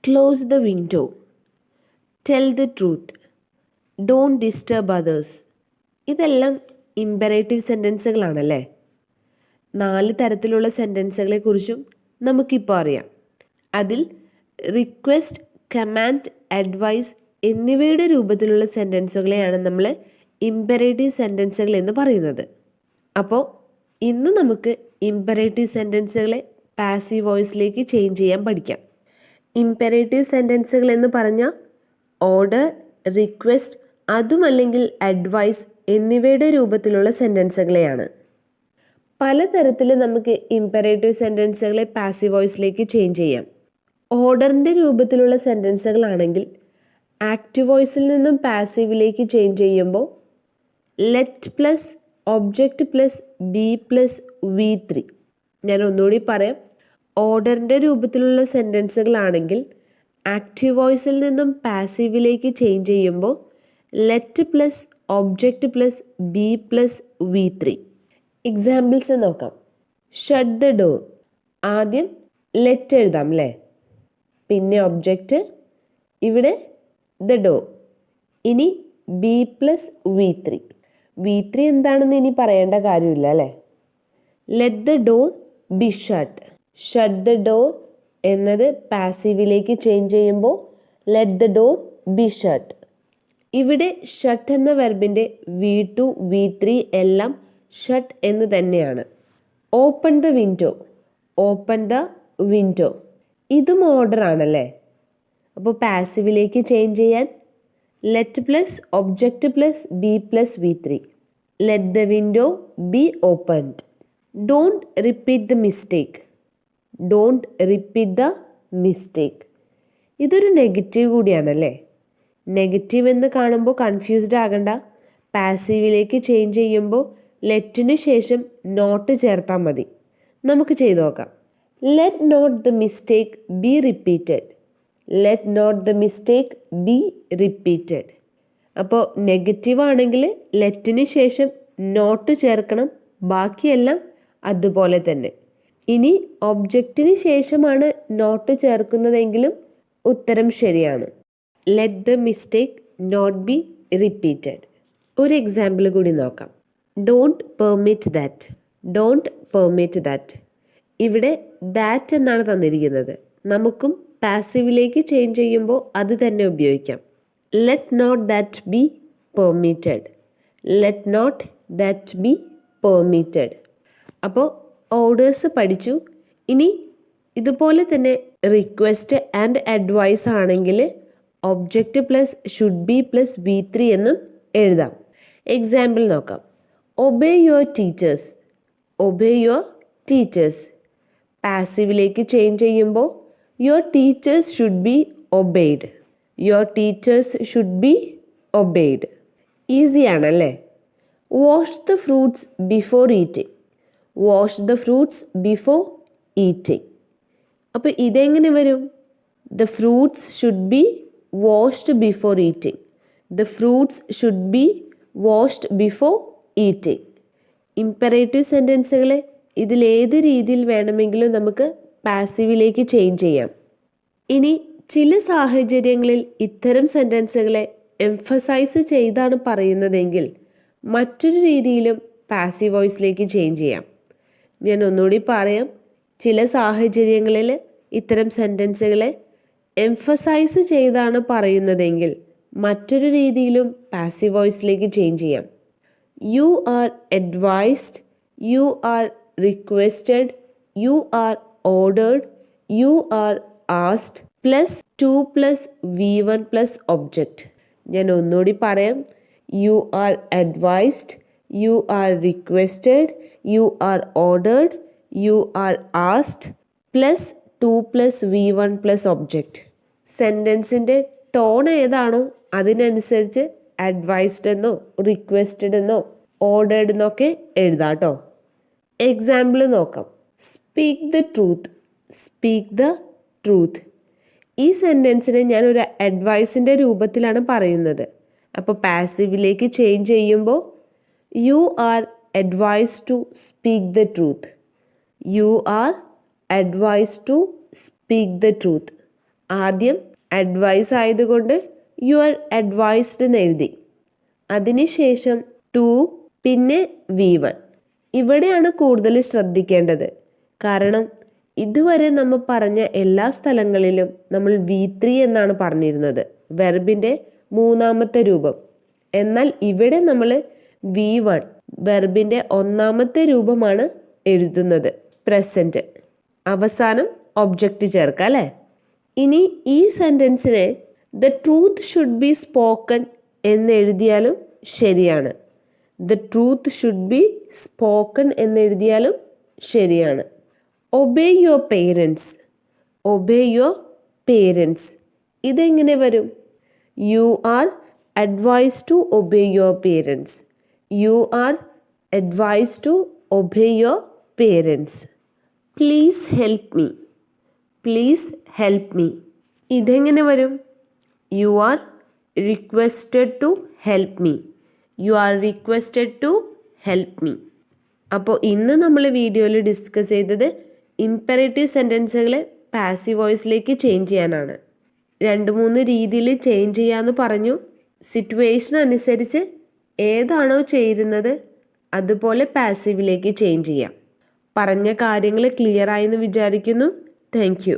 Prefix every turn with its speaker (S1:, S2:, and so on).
S1: Close the window, tell the truth, don't disturb others. ഇതെല്ലാം imperative സെൻറ്റൻസുകളാണല്ലേ. 4 തരത്തിലുള്ള സെൻറ്റൻസുകളെ കുറിച്ചും നമുക്കിപ്പോൾ അറിയാം. അതിൽ റിക്വസ്റ്റ്, കമാൻഡ്, അഡ്വൈസ് എന്നിവയുടെ രൂപത്തിലുള്ള സെൻറ്റൻസുകളെയാണ് നമ്മൾ ഇമ്പറേറ്റീവ് സെൻറ്റൻസുകൾ എന്ന് പറയുന്നത്. അപ്പോൾ ഇന്ന് നമുക്ക് ഇമ്പറേറ്റീവ് സെൻറ്റൻസുകളെ പാസീവ് വോയിസിലേക്ക് ചേഞ്ച് ചെയ്യാൻ പഠിക്കാം. ഇമ്പറേറ്റീവ് സെൻറ്റൻസുകൾ എന്ന് പറഞ്ഞാൽ ഓർഡർ, റിക്വസ്റ്റ്, അതുമല്ലെങ്കിൽ അഡ്വൈസ് എന്നിവയുടെ രൂപത്തിലുള്ള സെൻറ്റൻസുകളെയാണ്. പലതരത്തിൽ നമുക്ക് ഇമ്പറേറ്റീവ് സെൻറ്റൻസുകളെ പാസീവ് വോയിസിലേക്ക് ചേഞ്ച് ചെയ്യാം. ഓർഡറിൻ്റെ രൂപത്തിലുള്ള സെൻറ്റൻസുകളാണെങ്കിൽ ആക്റ്റീവ് വോയിസിൽ നിന്നും പാസീവിലേക്ക് ചേഞ്ച് ചെയ്യുമ്പോൾ let plus object plus be plus V3. ഞാൻ ഒന്നുകൂടി പറയാം. ഓർഡറിൻ്റെ രൂപത്തിലുള്ള സെൻറ്റൻസുകളാണെങ്കിൽ ആക്റ്റീവ് വോയിസിൽ നിന്നും പാസീവിലേക്ക് ചേഞ്ച് ചെയ്യുമ്പോൾ let plus object plus be plus V3. Examples നോക്കാം. Shut the door. ആദ്യം ലെറ്റ് എഴുതാം അല്ലേ, പിന്നെ ഒബ്ജക്റ്റ്, ഇവിടെ ദ ഡോർ, ഇനി ബി പ്ലസ് V3. V3 എന്താണെന്ന് ഇനി പറയേണ്ട കാര്യമില്ല അല്ലേ. Let the door be shut. Shut the door എന്നത് പാസീവിലേക്ക് ചേഞ്ച് ചെയ്യുമ്പോൾ let the door be shut. ഇവിടെ ഷട്ട് എന്ന വെർബിൻ്റെ V2, V3 എല്ലാം ഷട്ട് എന്ന് തന്നെയാണ്. Open the window. Open the window ഇതും ഓർഡർ ആണല്ലേ. അപ്പോൾ പാസീവിലേക്ക് ചേഞ്ച് ചെയ്യാൻ let plus object plus be plus V3. Let the window B opened. Don't repeat the mistake. Don't repeat the mistake ഇതൊരു negative കൂടിയാണല്ലേ. Negative എന്ന് കാണുമ്പോൾ കൺഫ്യൂസ്ഡ് ആകണ്ട. പാസീവിലേക്ക് ചേഞ്ച് ചെയ്യുമ്പോൾ ലെറ്റിന് ശേഷം നോട്ട് ചേർത്താൽ മതി. നമുക്ക് ചെയ്തു നോക്കാം. Let not the mistake be repeated. Let not the mistake be repeated. അപ്പോൾ നെഗറ്റീവ് ആണെങ്കിൽ ലെറ്റിന് ശേഷം നോട്ട് ചേർക്കണം, ബാക്കിയെല്ലാം അതുപോലെ തന്നെ. ഇനി ഒബ്ജക്റ്റിന് ശേഷമാണ് നോട്ട് ചേർക്കുന്നതെങ്കിലും ഉത്തരം ശരിയാണ്. Let the mistake not be repeated. ഒരു എക്സാമ്പിൾ കൂടി നോക്കാം. Don't permit that. Don't permit that. ഇവിടെ ദാറ്റ് എന്നാണ് തന്നിരിക്കുന്നത്. നമുക്കും പാസീവിലേക്ക് ചേഞ്ച് ചെയ്യുമ്പോൾ അത് തന്നെ ഉപയോഗിക്കാം. Let not that be permitted. Let not that be permitted. അപ്പോൾ ഓർഡേഴ്സ് പഠിച്ചു. ഇനി ഇതുപോലെ തന്നെ റിക്വസ്റ്റ് ആൻഡ് അഡ്വൈസ് ആണെങ്കിൽ object plus should be plus V3 എന്നും എഴുതാം. എക്സാമ്പിൾ നോക്കാം. Obey your teachers. Obey your teachers. പാസീവിലേക്ക് ചേഞ്ച് ചെയ്യുമ്പോൾ your teachers should be obeyed. Your teachers should be obeyed. Easy ആണല്ലേ. Wash the fruits before eating. Wash the fruits before eating. അപ്പോൾ ഇതെങ്ങനെ വരും? The fruits should be washed before eating. The fruits should be washed before eating. Imperative സെൻറ്റൻസുകളെ ഇതിലേത് രീതിയിൽ വേണമെങ്കിലും നമുക്ക് പാസീവിലേക്ക് change ചെയ്യാം. ഇനി ചില സാഹചര്യങ്ങളിൽ ഇത്തരം സെൻറ്റൻസുകളെ എംഫസൈസ് ചെയ്താണ് പറയുന്നതെങ്കിൽ മറ്റൊരു രീതിയിലും പാസീവ് വോയിസിലേക്ക് ചേഞ്ച് ചെയ്യാം. ഞാൻ ഒന്നുകൂടി പറയാം. ചില സാഹചര്യങ്ങളിൽ ഇത്തരം സെൻറ്റൻസുകളെ എംഫസൈസ് ചെയ്താണ് പറയുന്നതെങ്കിൽ മറ്റൊരു രീതിയിലും പാസീവ് വോയിസിലേക്ക് ചേഞ്ച് ചെയ്യാം. You are advised, you are requested, you are ordered, you are asked plus 2 plus V1 plus object. ഞാൻ ഒന്നുകൂടി പറയാം. You are advised, you are requested, you are ordered, you are asked plus 2 plus V1 plus object. സെൻറ്റൻസിൻ്റെ tone ഏതാണോ അതിനനുസരിച്ച് advised എന്നോ requested എന്നോ ordered എന്നൊക്കെ എഴുതാം കേട്ടോ. എക്സാമ്പിൾ നോക്കാം. Speak the truth. Speak the truth. ഈ സെൻറ്റൻസിനെ ഞാനൊരു അഡ്വൈസിൻ്റെ രൂപത്തിലാണ് പറയുന്നത്. അപ്പോൾ പാസീവിലേക്ക് ചേഞ്ച് ചെയ്യുമ്പോൾ you are advised to speak the truth. You are advised to speak the truth. ആദ്യം അഡ്വൈസ് ആയതുകൊണ്ട് യു ആർ അഡ്വൈസ്ഡ് എന്ന് എഴുതി. അതിനുശേഷം ടു, പിന്നെ V1. ഇവിടെയാണ് കൂടുതൽ ശ്രദ്ധിക്കേണ്ടത്. കാരണം ഇതുവരെ നമ്മൾ പറഞ്ഞ എല്ലാ സ്ഥലങ്ങളിലും നമ്മൾ V3 എന്നാണ് പറഞ്ഞിരുന്നത്, വെർബിൻ്റെ മൂന്നാമത്തെ രൂപം. എന്നാൽ ഇവിടെ നമ്മൾ V1 വെർബിൻ്റെ ഒന്നാമത്തെ രൂപമാണ് എഴുതുന്നത്, പ്രസൻറ്റ്. അവസാനം ഒബ്ജക്റ്റ് ചേർക്കാം അല്ലേ? ഇനി ഈ സെൻറ്റൻസിനെ the truth should be spoken എന്ന് എഴുതിയാലും ശരിയാണ്. The truth should be spoken എന്ന് എഴുതിയാലും ശരിയാണ്. Obey your parents. Obey your parents ഇതെങ്ങനെ വരും? You are advise to obey your parents. You are advise to obey your parents. Please help me. Please help me ഇതെങ്ങനെ വരും? You are requested to help me. You are requested to help me. അപ്പോൾ ഇന്ന് നമ്മൾ വീഡിയോയിൽ discuss ചെയ്തത് imperative സെൻറ്റൻസുകളെ passive വോയിസിലേക്ക് change ചെയ്യാനാണ്. 2-3 രീതിയിൽ ചേഞ്ച് ചെയ്യാമെന്ന് പറഞ്ഞു. സിറ്റുവേഷൻ അനുസരിച്ച് ഏതാണോ ചേരുന്നത് അതുപോലെ പാസീവിലേക്ക് ചേഞ്ച് ചെയ്യാം. പറഞ്ഞ കാര്യങ്ങൾ ക്ലിയർ ആയെന്ന് വിചാരിക്കുന്നു. Thank you.